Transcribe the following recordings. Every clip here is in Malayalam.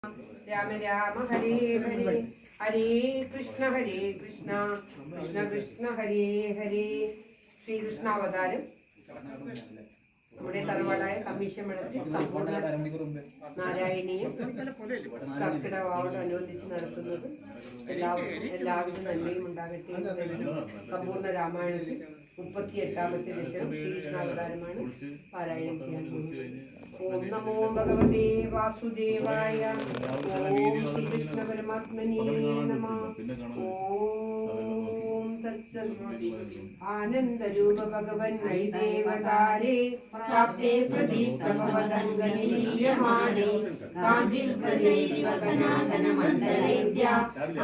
രാമ രാമ ഹരേ ഹരേ ഹരേ കൃഷ്ണ കൃഷ്ണ കൃഷ്ണ ഹരേ ഹരേ. ശ്രീകൃഷ്ണാവതാരം നമ്മുടെ തറവാടായ കമ്മീശമഠത്തിൽ സമ്പൂർണ്ണ നാരായണീയം കർക്കിടകവാവോടനുബന്ധിച്ച് നടത്തുന്നത് എല്ലാവിധ നന്മയും ഉണ്ടാകട്ടെ. സമ്പൂർണ്ണ രാമായണത്തിൽ 38ാമത്തെ ദശകം ശ്രീകൃഷ്ണാവതാരമാണ് പാരായണം ചെയ്യാൻ പോകുന്നത്. ഓം നമോ ഭഗവതേ വാസുദേവായ. ഓം ശ്രീകൃഷ്ണ പരമാത്മനേ നമഃ. ഓം തത്സത്. ആനന്ദരൂപ ഭഗവൻ വൈദേവതാരേ പ്രാപ്തേ പ്രദീപ്തമവതംഗനിലീയമാനേ കാഞ്ചിൽ പ്രജൈവകനാഗന മണ്ഡലേദ്യ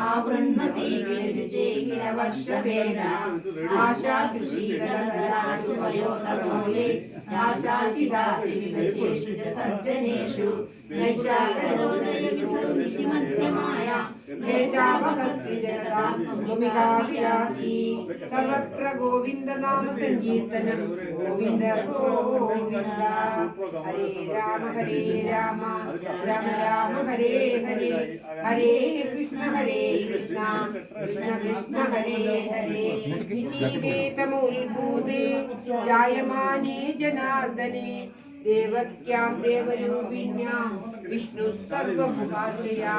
ആവൃണ്ണതി വിരുചേകില വർഷവേല ആശാസുശീലധരാസു വയോതമോലേ ആശാശിതാതിവിവശേഷു ച സജ്ജനേഷു നൈഷാകരോദയവിഭൂതിഷി മധ്യമായ ക്ലേശാപകസ്ത്രിജഗതാം ഭൂമികാവിലാസി. സർവത്ര ഗോവിന്ദ നാമ സങ്കീർത്തനം. ഗോവിന്ദ ഗോവിന്ദ. ഹരേ രാമ രാമ രാമ ഹരേ ഹരേ ഹരേ കൃഷ്ണ കൃഷ്ണ കൃഷ്ണ ഹരേ ഹരേ. നിശീതേതമോത്ഭൂതേ ജായമാനേ ജനാർദനെ ദേവക്യാം ദേവരൂപിണ്യാം വിഷ്ണു സർവഭുവാശയാ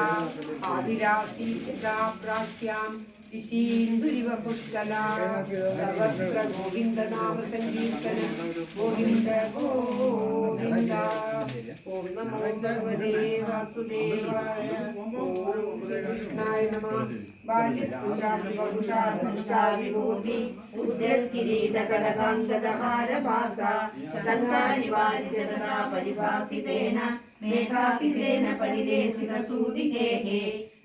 ആവിരാസി യഥാ പ്രാച്യാം ദിശീന്ദുരിവ പുഷ്കലാ. സർവത്ര ഗോവിന്ദ നാമ സങ്കീർത്തനം. ഗോവിന്ദ ഗോവിന്ദ. ഓം നമോ ഭഗവതേ വാസുദേവായ. ഓം ശ്രീകൃഷ്ണായ നമഃ. ബാല്യസ്ഫുരാവിഭൂതി ഉദ്യത്കിരീടകടകാംഗദഹാരഭാസ ശങ്കാരിവാരിജഗതാ പരിഭാസിതേന മേഘാസിതേന പരിലേസിതസൂതികേः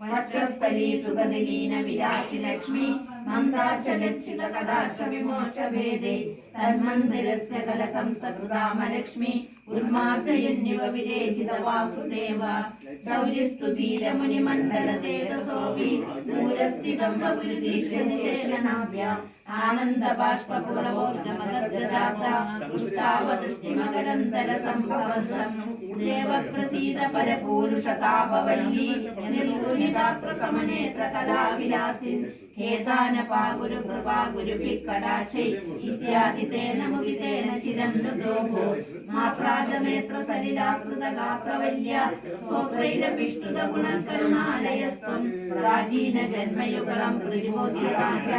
വക്ഷസ്ഥലീ സുഗതലീന വിലാസി ലക്ഷ്മി നന്ദാക്ഷലക്ഷിത കടാക്ഷ വിമോക്ഷഭേദേ തന്മന്ദിരസ്യ കലകം സകൃതാമലക്ഷ്മി ഉന്മാർജയന്യവ വിരേചിത വാസുദേവ. ശൗര്യസ്തുതീരമുനിമണ്ഡല ചേതസോപി ദൂരസ്ഥിതം ബഹുരുദീശ്യനിശേഷണാഭ്യാം ആനന്ദ ബാഷ്പപുരവോർഗമഗദ്ഗദാത്ത പുഷ്ടാവദൃഷ്ടിമകരന്തര സംഭവന്തം ദേവപ്രസീദ പരപൂരുഷതാപവല്ലീ നിർഗുണിതാത്ര സമനേത്ര കലാവിലാസിൻ ഹേതാനപാ ഗുരു കൃപാ ഗുരുഭിഃ കടാക്ഷൈ ഇത്യാദി തേന മുദിതേന ചിരം നൃതോഭോ മാത്രാ ച നേത്ര സലിലാകൃത ഗാത്രവല്യ സ്തോത്രൈരഭിഷ്ടുത ഗുണകരുണാലയസ്ത്വം പ്രാചീന ജന്മയുഗളം ത്രിജ്യോതിരാഭ്യ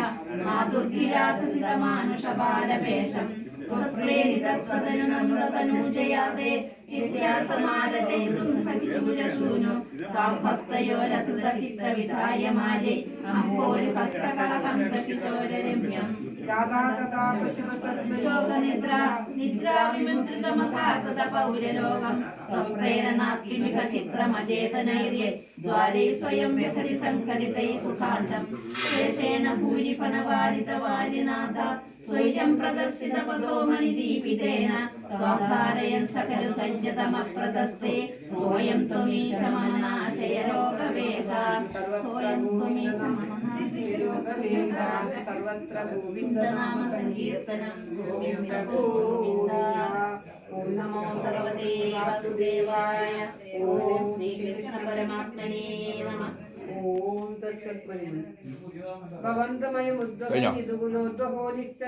മാതുർഗിരാധൃത മാനുഷബാലവേഷം ത്വത്പ്രേരിതസ്തനൂജയാതെ ഇത്യാസമാരജയിതും സൂരശൂനു ത്വാം ഹസ്തയോരകൃതചിത്തവിധായമാലേ അംഭോരു ഹസ്തകളകം സകിശോരരമ്യം നിദ്രാവിമുദ്രിതമഥാകൃത പൗരലോകം ത്വത്പ്രേരണാത്മിക ചിത്രമചേതനൈര്യെ ദ്വാരേ സ്വയം വ്യഘടി സംഘടിതൈ സുഖാണ്ഡം ശേഷേണ ഭൂരി ഫണവാരിതവാരിനാഥ സ്വൈര്യം പ്രദർശിത പദോ മണിദീപിതേന ത്വാം ധാരയൻ സകല കന്യതമപ്രദസ്തേ സ്വയം ത്വമീശമനാശയ രോഗവേഷ സ്വയം ത്വമീശമനാശയരോഗവേഷ. സർവത്ര ഗോവിന്ദ നാമ സങ്കീർത്തനം. ഗോവിന്ദ ഗോവിന്ദ. ഓം നമോ ഭഗവതേ വാസുദേവായ. ഓം ശ്രീകൃഷ്ണ പരമാത്മനേ നമഃ. ഓം തത്സത്. ഭവന്തമയമുദ്വഹോ നിസ്സ